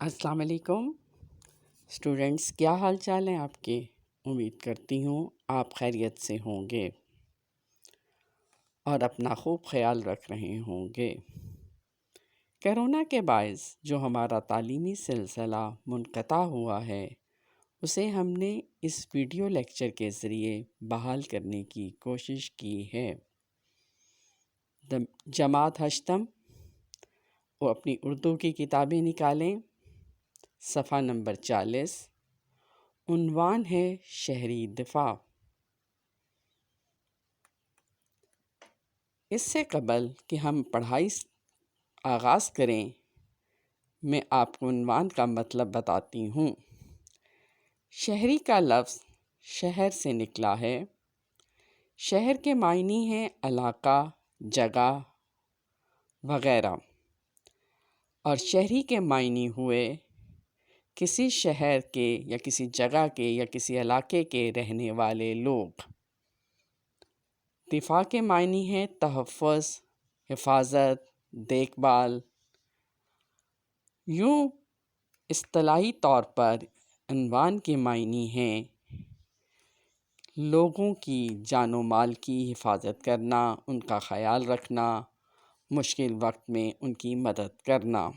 السلام علیکم اسٹوڈنٹس، کیا حال چال ہیں آپ کے؟ امید کرتی ہوں آپ خیریت سے ہوں گے اور اپنا خوب خیال رکھ رہے ہوں گے۔ کرونا کے باعث جو ہمارا تعلیمی سلسلہ منقطع ہوا ہے اسے ہم نے اس ویڈیو لیکچر کے ذریعے بحال کرنے کی کوشش کی ہے۔ جماعت ہشتم وہ اپنی اردو کی کتابیں نکالیں، صفحہ نمبر 40، عنوان ہے شہری دفاع۔ اس سے قبل کہ ہم پڑھائی آغاز کریں، میں آپ کو عنوان کا مطلب بتاتی ہوں۔ شہری کا لفظ شہر سے نکلا ہے۔ شہر کے معنی ہیں علاقہ، جگہ وغیرہ، اور شہری کے معنی ہوئے کسی شہر کے یا کسی جگہ کے یا کسی علاقے کے رہنے والے لوگ۔ دفاع کے معنی ہیں تحفظ، حفاظت، دیکھ بھال۔ یوں اصطلاحی طور پر عنوان کے معنی ہیں لوگوں کی جان و مال کی حفاظت کرنا، ان کا خیال رکھنا، مشکل وقت میں ان کی مدد کرنا۔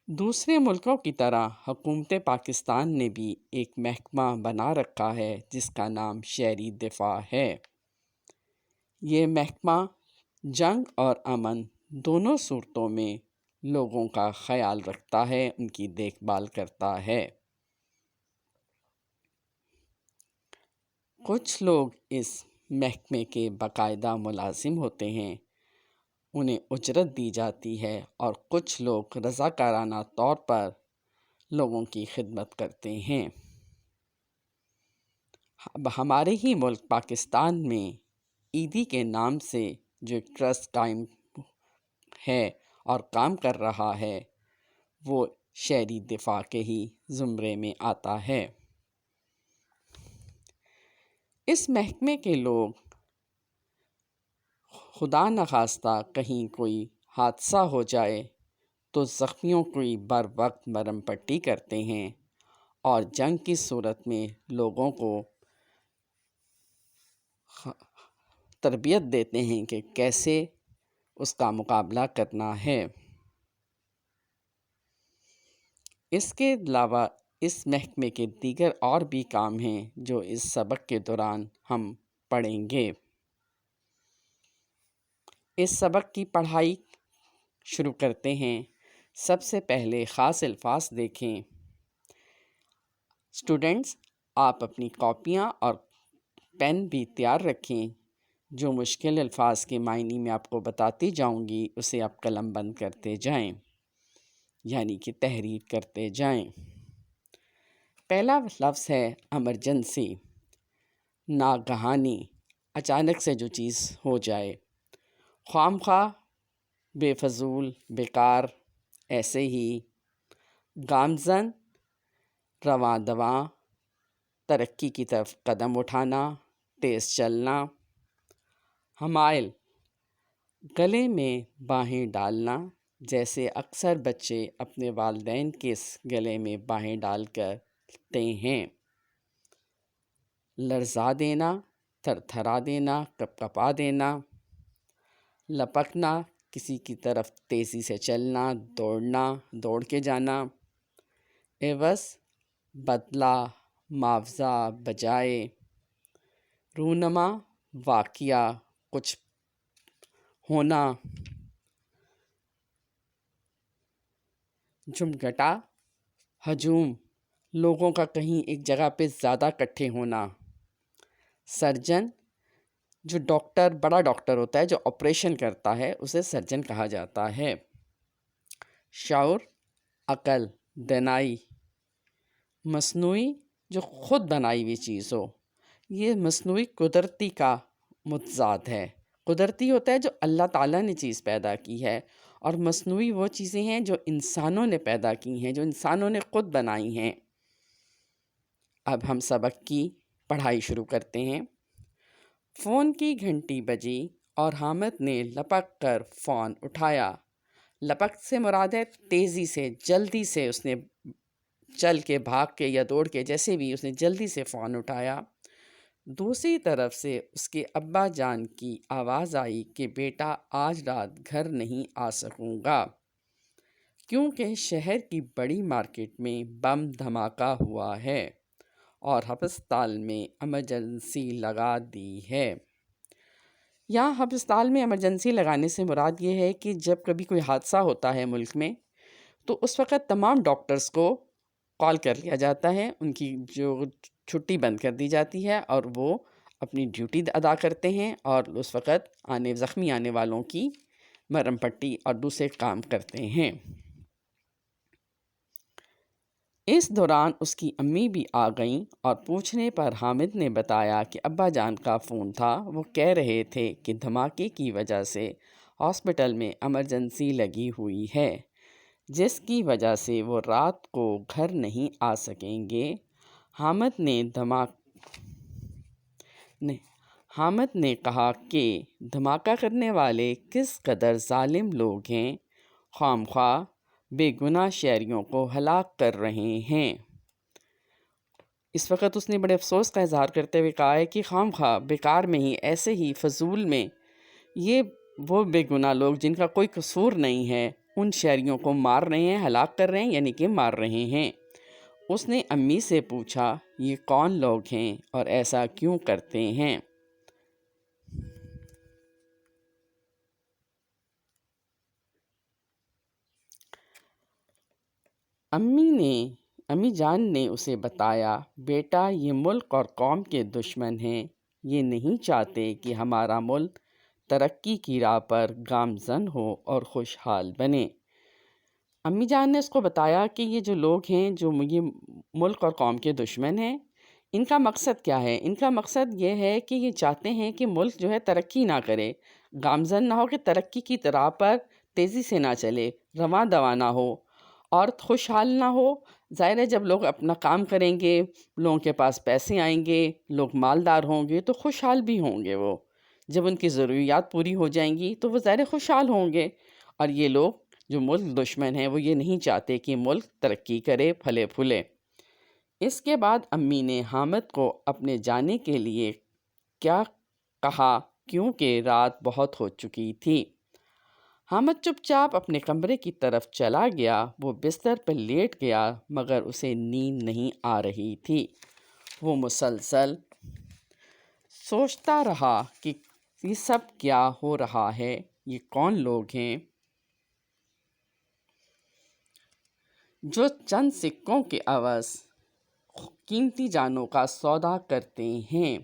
دوسرے ملکوں کی طرح حکومت پاکستان نے بھی ایک محکمہ بنا رکھا ہے جس کا نام شہری دفاع ہے۔ یہ محکمہ جنگ اور امن دونوں صورتوں میں لوگوں کا خیال رکھتا ہے، ان کی دیکھ بھال کرتا ہے۔ کچھ لوگ اس محکمے کے باقاعدہ ملازم ہوتے ہیں، انہیں اجرت دی جاتی ہے، اور کچھ لوگ رضاکارانہ طور پر لوگوں کی خدمت کرتے ہیں۔ ہمارے ہی ملک پاکستان میں عیدی کے نام سے جو ایک ٹرسٹ قائم ہے اور کام کر رہا ہے وہ شہری دفاع کے ہی زمرے میں آتا ہے۔ اس محکمے کے لوگ خدا نخواستہ کہیں کوئی حادثہ ہو جائے تو زخمیوں کی بر وقت مرہم پٹی کرتے ہیں، اور جنگ کی صورت میں لوگوں کو تربیت دیتے ہیں کہ کیسے اس کا مقابلہ کرنا ہے۔ اس کے علاوہ اس محکمے کے دیگر اور بھی کام ہیں جو اس سبق کے دوران ہم پڑھیں گے۔ اس سبق کی پڑھائی شروع کرتے ہیں۔ سب سے پہلے خاص الفاظ دیکھیں۔ اسٹوڈنٹس، آپ اپنی کاپیاں اور پین بھی تیار رکھیں۔ جو مشکل الفاظ کے معنی میں آپ کو بتاتی جاؤں گی اسے آپ قلم بند کرتے جائیں، یعنی کہ تحریر کرتے جائیں۔ پہلا لفظ ہے ایمرجنسی، ناگہانی، اچانک سے جو چیز ہو جائے۔ خواہ مخواہ، بے فضول، بیکار، ایسے ہی۔ گامزن، رواں دواں، ترقی کی طرف قدم اٹھانا، تیز چلنا۔ حمائل، گلے میں باہیں ڈالنا، جیسے اکثر بچے اپنے والدین کے گلے میں باہیں ڈال کرتے ہیں۔ لرزا دینا، تھر تھرا دینا، کپ کپا دینا۔ لپکنا، کسی کی طرف تیزی سے چلنا، دوڑنا، دوڑ کے جانا۔ عوض، بدلہ، معاوضہ، بجائے۔ رونما، واقعہ، کچھ ہونا۔ جھمگھٹا، ہجوم، لوگوں کا کہیں ایک جگہ پہ زیادہ اکٹھے ہونا۔ سرجن، جو ڈاکٹر، بڑا ڈاکٹر ہوتا ہے جو آپریشن کرتا ہے اسے سرجن کہا جاتا ہے۔ شعور، عقل، دانائی۔ مصنوعی، جو خود بنائی ہوئی چیز ہو۔ یہ مصنوعی قدرتی کا متضاد ہے۔ قدرتی ہوتا ہے جو اللہ تعالیٰ نے چیز پیدا کی ہے، اور مصنوعی وہ چیزیں ہیں جو انسانوں نے پیدا کی ہیں، جو انسانوں نے خود بنائی ہیں۔ اب ہم سبق کی پڑھائی شروع کرتے ہیں۔ فون کی گھنٹی بجی اور حامد نے لپک کر فون اٹھایا۔ لپک سے مراد ہے تیزی سے، جلدی سے اس نے چل کے، بھاگ کے یا دوڑ کے، جیسے بھی اس نے جلدی سے فون اٹھایا۔ دوسری طرف سے اس کے ابا جان کی آواز آئی کہ بیٹا آج رات گھر نہیں آ سکوں گا، کیونکہ شہر کی بڑی مارکیٹ میں بم دھماکہ ہوا ہے اور ہسپتال میں ایمرجنسی لگا دی ہے۔ یہاں ہسپتال میں ایمرجنسی لگانے سے مراد یہ ہے کہ جب کبھی کوئی حادثہ ہوتا ہے ملک میں، تو اس وقت تمام ڈاکٹرز کو کال کر لیا جاتا ہے، ان کی جو چھٹی بند کر دی جاتی ہے اور وہ اپنی ڈیوٹی ادا کرتے ہیں اور اس وقت زخمی آنے والوں کی مرہم پٹی اور دوسرے کام کرتے ہیں۔ اس دوران اس کی امی بھی آ گئیں اور پوچھنے پر حامد نے بتایا کہ ابا جان کا فون تھا، وہ کہہ رہے تھے کہ دھماکے کی وجہ سے ہاسپٹل میں ایمرجنسی لگی ہوئی ہے، جس کی وجہ سے وہ رات کو گھر نہیں آ سکیں گے۔ حامد نے کہا کہ دھماکہ کرنے والے کس قدر ظالم لوگ ہیں، خواہ مخواہ بے گناہ شہریوں کو ہلاک کر رہے ہیں۔ اس وقت اس نے بڑے افسوس کا اظہار کرتے ہوئے کہا ہے کہ خواہ مخواہ بیکار میں ہی، ایسے ہی فضول میں، یہ وہ بے گناہ لوگ جن کا کوئی قصور نہیں ہے، ان شہریوں کو مار رہے ہیں، ہلاک کر رہے ہیں، یعنی کہ مار رہے ہیں۔ اس نے امی سے پوچھا یہ کون لوگ ہیں اور ایسا کیوں کرتے ہیں؟ امی جان نے اسے بتایا بیٹا یہ ملک اور قوم کے دشمن ہیں، یہ نہیں چاہتے کہ ہمارا ملک ترقی کی راہ پر گامزن ہو اور خوشحال بنے۔ امی جان نے اس کو بتایا کہ یہ جو لوگ ہیں، جو یہ ملک اور قوم کے دشمن ہیں، ان کا مقصد کیا ہے؟ ان کا مقصد یہ ہے کہ یہ چاہتے ہیں کہ ملک جو ہے ترقی نہ کرے، گامزن نہ ہو، کہ ترقی کی راہ پر تیزی سے نہ چلے، رواں دواں نہ ہو اور خوشحال نہ ہو۔ ظاہر ہے جب لوگ اپنا کام کریں گے، لوگوں کے پاس پیسے آئیں گے، لوگ مالدار ہوں گے تو خوشحال بھی ہوں گے۔ وہ جب ان کی ضروریات پوری ہو جائیں گی تو وہ ظاہر خوشحال ہوں گے۔ اور یہ لوگ جو ملک دشمن ہیں، وہ یہ نہیں چاہتے کہ ملک ترقی کرے، پھلے پھولے۔ اس کے بعد امی نے حامد کو اپنے جانے کے لیے کیا کہا، کیونکہ رات بہت ہو چکی تھی۔ حامد چپ چاپ اپنے کمرے کی طرف چلا گیا۔ وہ بستر پر لیٹ گیا مگر اسے نیند نہیں آ رہی تھی۔ وہ مسلسل سوچتا رہا کہ یہ سب کیا ہو رہا ہے، یہ کون لوگ ہیں جو چند سکوں کے عوض قیمتی جانوں کا سودا کرتے ہیں۔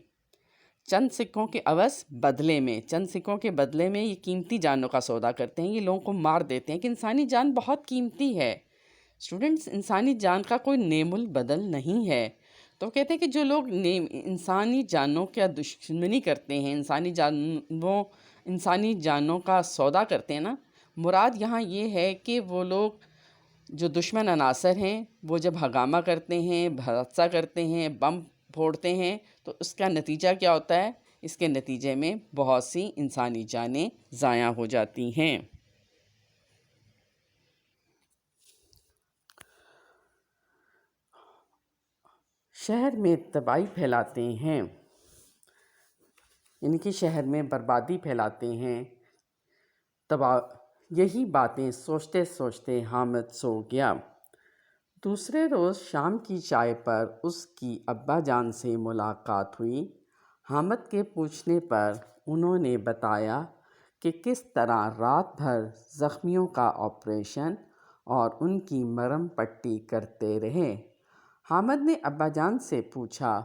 چند سکوں کے بدلے میں یہ قیمتی جانوں کا سودا کرتے ہیں، یہ لوگوں کو مار دیتے ہیں کہ انسانی جان بہت قیمتی ہے۔ اسٹوڈنٹس، انسانی جان کا کوئی نیم البدل نہیں ہے۔ تو کہتے ہیں کہ جو لوگ انسانی جانوں کا دشمنی کرتے ہیں، انسانی جانوں کا سودا کرتے ہیں نا، مراد یہاں یہ ہے کہ وہ لوگ جو دشمن عناصر ہیں، وہ جب ہنگامہ کرتے ہیں، حادثہ کرتے ہیں، بم پھوڑتے ہیں، تو اس کا نتیجہ کیا ہوتا ہے؟ اس کے نتیجے میں بہت سی انسانی جانیں ضائع ہو جاتی ہیں۔ شہر میں تباہی پھیلاتے ہیں، یعنی کہ شہر میں بربادی پھیلاتے ہیں۔ یہی باتیں سوچتے سوچتے حامد سو گیا۔ دوسرے روز شام کی چائے پر اس کی ابا جان سے ملاقات ہوئی۔ حامد کے پوچھنے پر انہوں نے بتایا کہ کس طرح رات بھر زخمیوں کا آپریشن اور ان کی مرہم پٹی کرتے رہے۔ حامد نے ابا جان سے پوچھا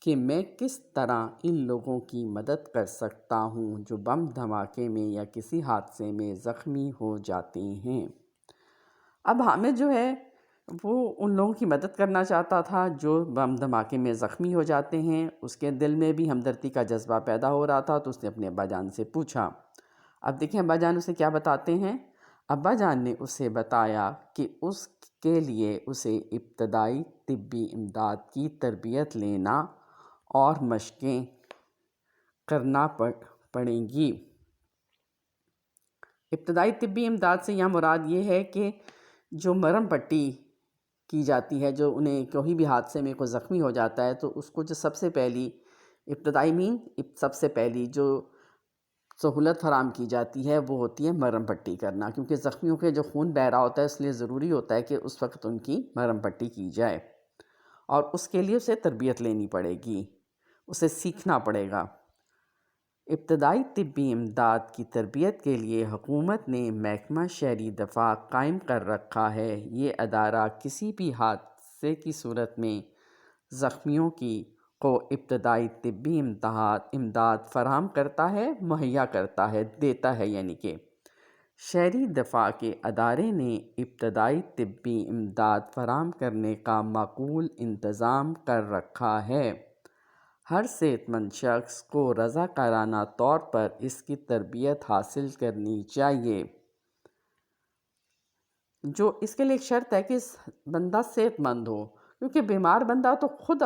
کہ میں کس طرح ان لوگوں کی مدد کر سکتا ہوں جو بم دھماکے میں یا کسی حادثے میں زخمی ہو جاتے ہیں۔ اب حامد جو ہے وہ ان لوگوں کی مدد کرنا چاہتا تھا جو بم دھماکے میں زخمی ہو جاتے ہیں۔ اس کے دل میں بھی ہمدردی کا جذبہ پیدا ہو رہا تھا، تو اس نے اپنے ابا جان سے پوچھا۔ اب دیکھیں ابا جان اسے کیا بتاتے ہیں۔ ابا جان نے اسے بتایا کہ اس کے لیے اسے ابتدائی طبی امداد کی تربیت لینا اور مشقیں کرنا پڑیں گی۔ ابتدائی طبی امداد سے یہاں مراد یہ ہے کہ جو مرہم پٹی کی جاتی ہے، جو انہیں کوئی بھی حادثے میں کوئی زخمی ہو جاتا ہے تو اس کو جو سب سے پہلی ابتدائی سب سے پہلی جو سہولت فراہم کی جاتی ہے وہ ہوتی ہے مرہم پٹی کرنا، کیونکہ زخمیوں کے جو خون بہہ رہا ہوتا ہے اس لیے ضروری ہوتا ہے کہ اس وقت ان کی مرہم پٹی کی جائے، اور اس کے لیے اسے تربیت لینی پڑے گی، اسے سیکھنا پڑے گا۔ ابتدائی طبی امداد کی تربیت کے لیے حکومت نے محکمہ شہری دفاع قائم کر رکھا ہے۔ یہ ادارہ کسی بھی حادثے کی صورت میں زخمیوں کو ابتدائی طبی امداد فراہم کرتا ہے، مہیا کرتا ہے، دیتا ہے، یعنی کہ شہری دفاع کے ادارے نے ابتدائی طبی امداد فراہم کرنے کا معقول انتظام کر رکھا ہے۔ ہر صحت مند شخص کو رضاکارانہ طور پر اس کی تربیت حاصل کرنی چاہیے۔ جو اس کے لیے ایک شرط ہے کہ بندہ صحت مند ہو، کیونکہ بیمار بندہ تو خود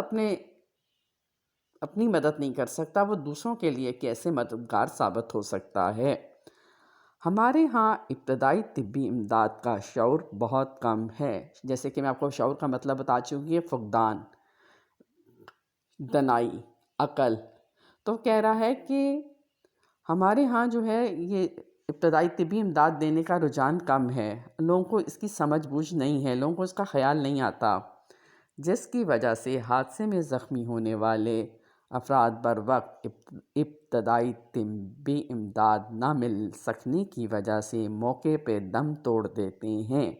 اپنی مدد نہیں کر سکتا، وہ دوسروں کے لیے کیسے مددگار ثابت ہو سکتا ہے۔ ہمارے ہاں ابتدائی طبی امداد کا شعور بہت کم ہے، جیسے کہ میں آپ کو شعور کا مطلب بتا چکی ہے، فقدان، دانائی، عقل۔ تو کہہ رہا ہے کہ ہمارے ہاں جو ہے یہ ابتدائی طبی امداد دینے کا رجحان کم ہے، لوگوں کو اس کی سمجھ بوجھ نہیں ہے، لوگوں کو اس کا خیال نہیں آتا، جس کی وجہ سے حادثے میں زخمی ہونے والے افراد بروقت ابتدائی طبی امداد نہ مل سکنے کی وجہ سے موقع پہ دم توڑ دیتے ہیں۔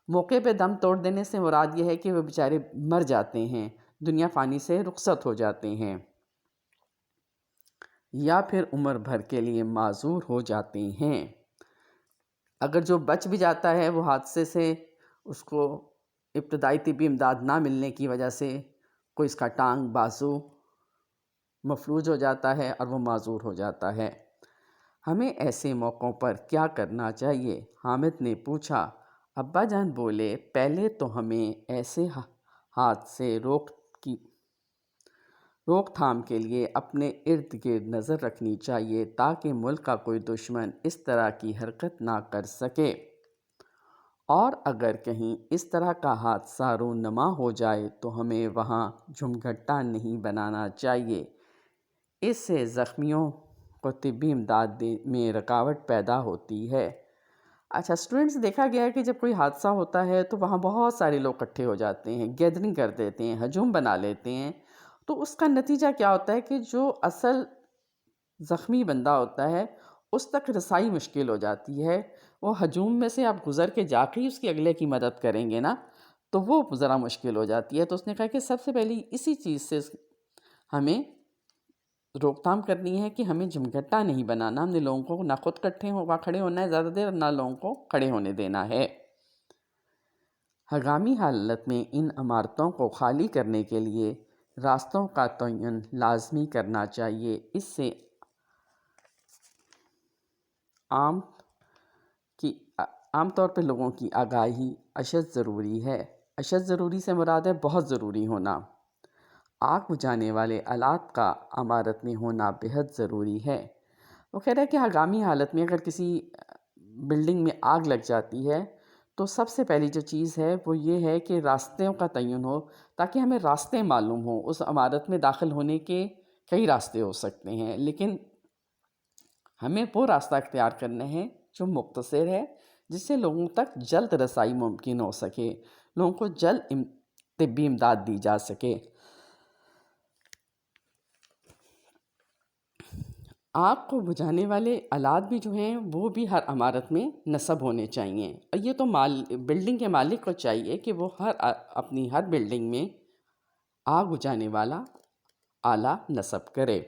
موقع پہ دم توڑ دینے سے مراد یہ ہے کہ وہ بیچارے مر جاتے ہیں، دنیا فانی سے رخصت ہو جاتے ہیں، یا پھر عمر بھر کے لیے معذور ہو جاتے ہیں۔ اگر جو بچ بھی جاتا ہے وہ حادثے سے، اس کو ابتدائی طبی امداد نہ ملنے کی وجہ سے کوئی اس کا ٹانگ، بازو مفلوج ہو جاتا ہے اور وہ معذور ہو جاتا ہے۔ ہمیں ایسے موقعوں پر کیا کرنا چاہیے؟ حامد نے پوچھا۔ ابا جان بولے، پہلے تو ہمیں ایسے حادثے روک تھام کے لیے اپنے ارد گرد نظر رکھنی چاہیے تاکہ ملک کا کوئی دشمن اس طرح کی حرکت نہ کر سکے، اور اگر کہیں اس طرح کا حادثہ رونما ہو جائے تو ہمیں وہاں جھمگھٹا نہیں بنانا چاہیے، اس سے زخمیوں کو طبی امداد میں رکاوٹ پیدا ہوتی ہے۔ اچھا اسٹوڈنٹس، دیکھا گیا ہے کہ جب کوئی حادثہ ہوتا ہے تو وہاں بہت سارے لوگ اکٹھے ہو جاتے ہیں، گیدرنگ کر دیتے ہیں، ہجوم بنا لیتے ہیں، تو اس کا نتیجہ کیا ہوتا ہے کہ جو اصل زخمی بندہ ہوتا ہے اس تک رسائی مشکل ہو جاتی ہے۔ وہ ہجوم میں سے آپ گزر کے جا کے ہی اس کی اگلے کی مدد کریں گے نا، تو وہ ذرا مشکل ہو جاتی ہے۔ تو اس نے کہا کہ سب سے پہلی اسی چیز سے ہمیں روک تھام کرنی ہے کہ ہمیں جھمگھٹا نہیں بنانا، ہم نے لوگوں کو نہ خود کھڑے ہونا ہے زیادہ دیر، نہ لوگوں کو کھڑے ہونے دینا ہے۔ ہنگامی حالت میں ان عمارتوں کو خالی کرنے کے لیے راستوں کا تعین لازمی کرنا چاہیے، اس سے عام طور پہ لوگوں کی آگاہی اشد ضروری ہے۔ اشد ضروری سے مراد ہے بہت ضروری ہونا۔ آگ بجھانے والے آلات کا عمارت میں ہونا بہت ضروری ہے۔ وہ کہہ رہا ہے کہ ہنگامی حالت میں اگر کسی بلڈنگ میں آگ لگ جاتی ہے تو سب سے پہلی جو چیز ہے وہ یہ ہے کہ راستوں کا تعین ہو، تاکہ ہمیں راستے معلوم ہوں۔ اس عمارت میں داخل ہونے کے کئی راستے ہو سکتے ہیں، لیکن ہمیں وہ راستہ اختیار کرنا ہے جو مختصر ہے، جس سے لوگوں تک جلد رسائی ممکن ہو سکے، لوگوں کو جلد طبی امداد دی جا سکے۔ آگ کو بجھانے والے آلات بھی جو ہیں وہ بھی ہر عمارت میں نصب ہونے چاہیے، اور یہ تو بلڈنگ کے مالک کو چاہیے کہ وہ اپنی ہر بلڈنگ میں آگ بجھانے والا آلہ نصب کرے۔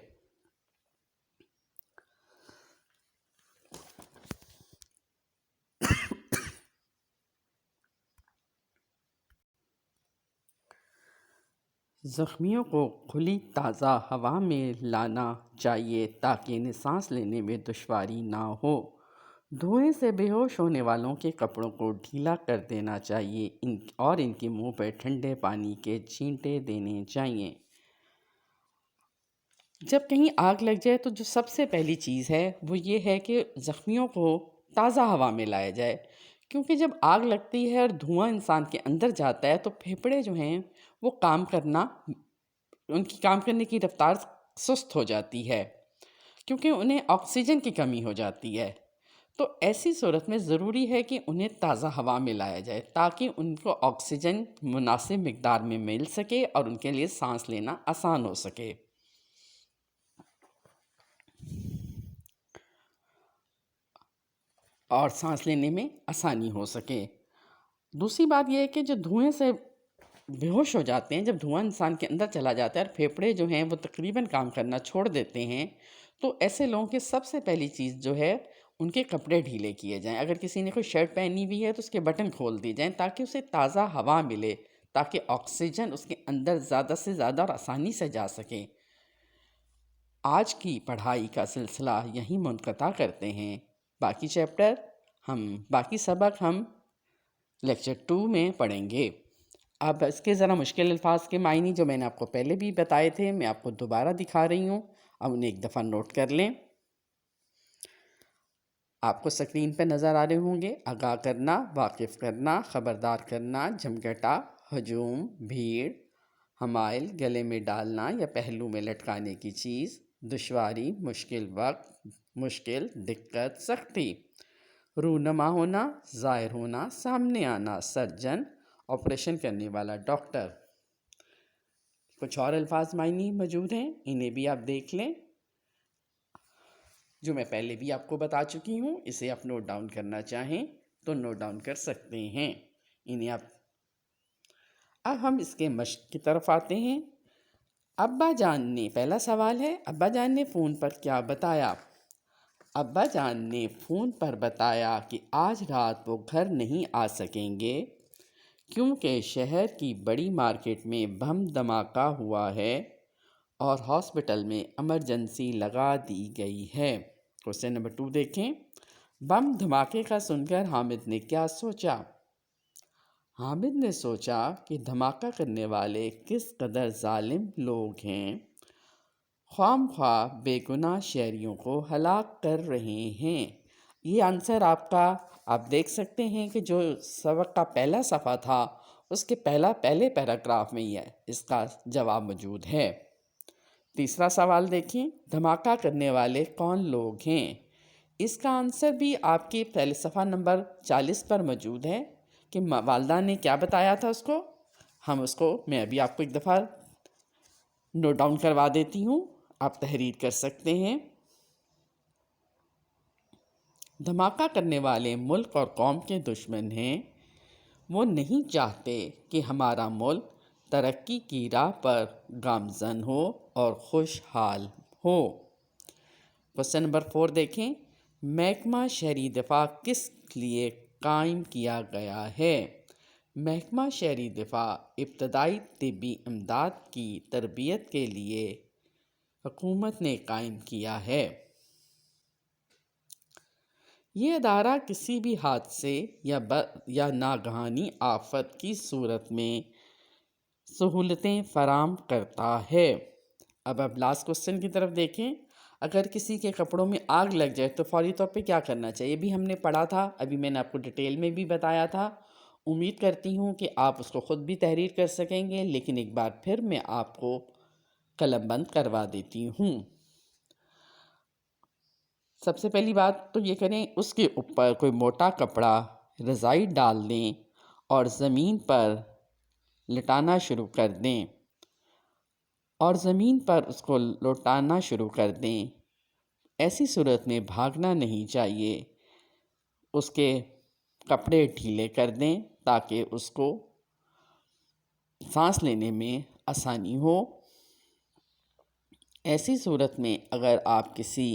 زخمیوں کو کھلی تازہ ہوا میں لانا چاہیے تاکہ انہیں سانس لینے میں دشواری نہ ہو۔ دھوئیں سے بے ہوش ہونے والوں کے کپڑوں کو ڈھیلا کر دینا چاہیے اور ان کے منہ پر ٹھنڈے پانی کے چھینٹے دینے چاہیے۔ جب کہیں آگ لگ جائے تو جو سب سے پہلی چیز ہے وہ یہ ہے کہ زخمیوں کو تازہ ہوا میں لایا جائے، کیونکہ جب آگ لگتی ہے اور دھواں انسان کے اندر جاتا ہے تو پھیپھڑے جو ہیں وہ ان کی کام کرنے کی رفتار سست ہو جاتی ہے، کیونکہ انہیں آکسیجن کی کمی ہو جاتی ہے۔ تو ایسی صورت میں ضروری ہے کہ انہیں تازہ ہوا میں لایا جائے تاکہ ان کو آکسیجن مناسب مقدار میں مل سکے اور ان کے لیے سانس لینا آسان ہو سکے۔ اور سانس لینے میں آسانی ہو سکے۔ دوسری بات یہ ہے کہ جو دھوئیں سے بے ہوش ہو جاتے ہیں، جب دھواں انسان کے اندر چلا جاتا ہے اور پھیپھڑے جو ہیں وہ تقریباً کام کرنا چھوڑ دیتے ہیں، تو ایسے لوگوں کی سب سے پہلی چیز جو ہے ان کے کپڑے ڈھیلے کیے جائیں۔ اگر کسی نے کوئی شرٹ پہنی ہوئی ہے تو اس کے بٹن کھول دیے جائیں تاکہ اسے تازہ ہوا ملے، تاکہ آکسیجن اس کے اندر زیادہ سے زیادہ اور آسانی سے جا سکے۔ آج کی پڑھائی کا سلسلہ یہیں منقطع کرتے ہیں۔ باقی سبق ہم لیکچر 2 میں پڑھیں گے۔ اب اس کے ذرا مشکل الفاظ کے معنی جو میں نے آپ کو پہلے بھی بتائے تھے، میں آپ کو دوبارہ دکھا رہی ہوں، اب انہیں ایک دفعہ نوٹ کر لیں۔ آپ کو سکرین پہ نظر آ رہے ہوں گے: آگاہ کرنا، واقف کرنا، خبردار کرنا، جھمگٹا، ہجوم، بھیڑ، حمائل، گلے میں ڈالنا یا پہلو میں لٹکانے کی چیز، دشواری، مشکل وقت، مشکل، دقت، سختی، رونما ہونا، ظاہر ہونا، سامنے آنا، سرجن، آپریشن کرنے والا ڈاکٹر۔ کچھ اور الفاظ معنی موجود ہیں، انہیں بھی آپ دیکھ لیں، جو میں پہلے بھی آپ کو بتا چکی ہوں۔ اسے آپ نوٹ ڈاؤن کرنا چاہیں تو نوٹ ڈاؤن کر سکتے ہیں انہیں آپ۔ اب ہم اس کے مشق کی طرف آتے ہیں۔ ابا جان نے، پہلا سوال ہے، ابا جان نے فون پر کیا بتایا؟ ابا جان نے فون پر بتایا کہ آج رات وہ گھر نہیں آ سکیں گے کیونکہ شہر کی بڑی مارکیٹ میں بم دھماکہ ہوا ہے اور ہاسپٹل میں ایمرجنسی لگا دی گئی ہے۔ کوسچن نمبر 2 دیکھیں۔ بم دھماکے کا سن کر حامد نے کیا سوچا؟ حامد نے سوچا کہ دھماکہ کرنے والے کس قدر ظالم لوگ ہیں، خواہ مخواہ بے گناہ شہریوں کو ہلاک کر رہے ہیں۔ یہ آنسر آپ دیکھ سکتے ہیں کہ جو سبق کا پہلا صفحہ تھا اس کے پہلے پیراگراف میں ہی ہے، اس کا جواب موجود ہے۔ تیسرا سوال دیکھیں، دھماکہ کرنے والے کون لوگ ہیں؟ اس کا آنسر بھی آپ کے پہلے صفحہ نمبر 40 پر موجود ہے کہ والدہ نے کیا بتایا تھا اس کو۔ میں ابھی آپ کو ایک دفعہ نوٹ ڈاؤن کروا دیتی ہوں، آپ تحریر کر سکتے ہیں۔ دھماکہ کرنے والے ملک اور قوم کے دشمن ہیں، وہ نہیں چاہتے کہ ہمارا ملک ترقی کی راہ پر گامزن ہو اور خوشحال ہو۔ کوسچن نمبر 4 دیکھیں، محکمہ شہری دفاع کس لیے قائم کیا گیا ہے؟ محکمہ شہری دفاع ابتدائی طبی امداد کی تربیت کے لیے حکومت نے قائم کیا ہے۔ یہ ادارہ کسی بھی حادثے یا ناگہانی آفت کی صورت میں سہولتیں فراہم کرتا ہے۔ اب لاسٹ کوسچن کی طرف دیکھیں، اگر کسی کے کپڑوں میں آگ لگ جائے تو فوری طور پہ کیا کرنا چاہیے؟ بھی ہم نے پڑھا تھا، ابھی میں نے آپ کو ڈیٹیل میں بھی بتایا تھا۔ امید کرتی ہوں کہ آپ اس کو خود بھی تحریر کر سکیں گے، لیکن ایک بار پھر میں آپ کو قلم بند کروا دیتی ہوں۔ سب سے پہلی بات تو یہ کریں، اس کے اوپر کوئی موٹا کپڑا رضائی ڈال دیں اور زمین پر لٹانا شروع کر دیں اور زمین پر اس کو لوٹانا شروع کر دیں۔ ایسی صورت میں بھاگنا نہیں چاہیے، اس کے کپڑے ڈھیلے کر دیں تاکہ اس کو سانس لینے میں آسانی ہو۔ ایسی صورت میں اگر آپ کسی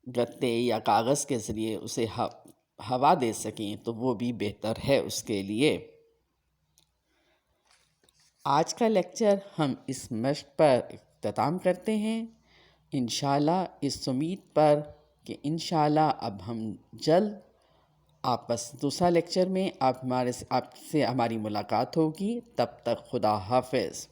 گتے یا کاغذ کے ذریعے اسے ہوا دے سکیں تو وہ بھی بہتر ہے اس کے لیے۔ آج کا لیکچر ہم اس مشق پر اختتام کرتے ہیں، انشاءاللہ اس امید پر کہ انشاءاللہ اب ہم جلد دوسرا لیکچر میں آپ سے ہماری ملاقات ہوگی۔ تب تک خدا حافظ۔